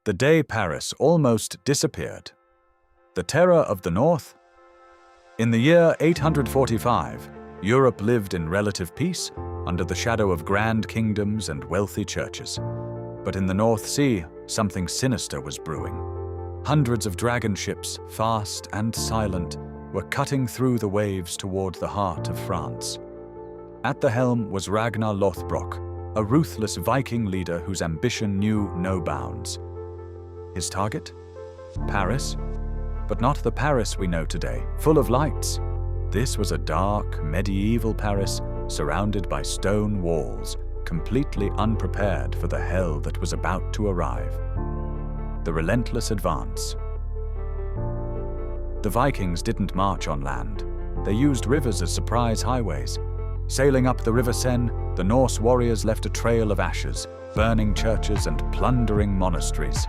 The day Paris almost disappeared. The terror of the North? In the year 845, Europe lived in relative peace under the shadow of grand kingdoms and wealthy churches. But in the North Sea, something sinister was brewing. Hundreds of dragon ships, fast and silent, were cutting through the waves toward the heart of France. At the helm was Ragnar Lothbrok, a ruthless Viking leader whose ambition knew no bounds. His target? Paris? But not the Paris we know today, full of lights. This was a dark, medieval Paris, surrounded by stone walls, completely unprepared for the hell that was about to arrive. The relentless advance. The Vikings didn't march on land. They used rivers as surprise highways. Sailing up the River Seine, the Norse warriors left a trail of ashes, burning churches and plundering monasteries.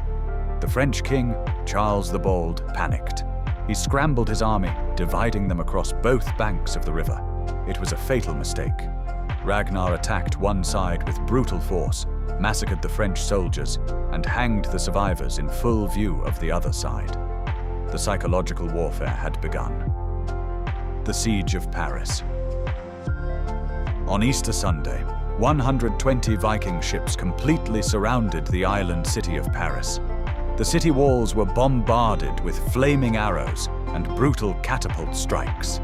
The French king, Charles the Bold, panicked. He scrambled his army, dividing them across both banks of the river. It was a fatal mistake. Ragnar attacked one side with brutal force, massacred the French soldiers, and hanged the survivors in full view of the other side. The psychological warfare had begun. The Siege of Paris. On Easter Sunday, 120 Viking ships completely surrounded the island city of Paris. The city walls were bombarded with flaming arrows and brutal catapult strikes.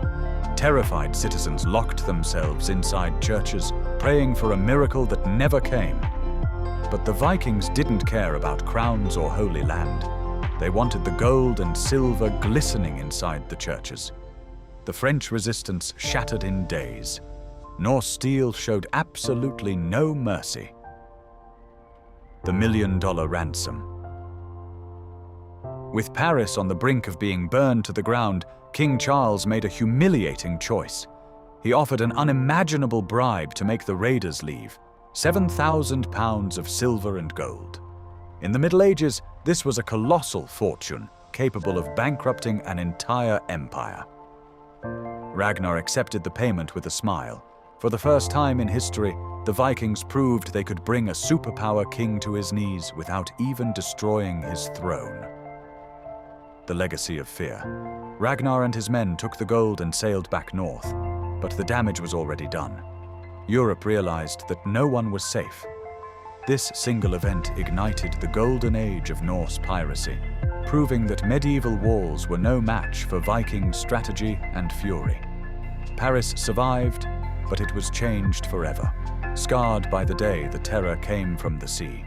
Terrified citizens locked themselves inside churches, praying for a miracle that never came. But the Vikings didn't care about crowns or holy land. They wanted the gold and silver glistening inside the churches. The French resistance shattered in days. Norse steel showed absolutely no mercy. The $1 million ransom. With Paris on the brink of being burned to the ground, King Charles made a humiliating choice. He offered an unimaginable bribe to make the raiders leave, 7,000 pounds of silver and gold. In the Middle Ages, this was a colossal fortune, capable of bankrupting an entire empire. Ragnar accepted the payment with a smile. For the first time in history, the Vikings proved they could bring a superpower king to his knees without even destroying his throne. The legacy of fear. Ragnar and his men took the gold and sailed back north, but the damage was already done. Europe realized that no one was safe. This single event ignited the golden age of Norse piracy, proving that medieval walls were no match for Viking strategy and fury. Paris survived, but it was changed forever, scarred by the day the terror came from the sea.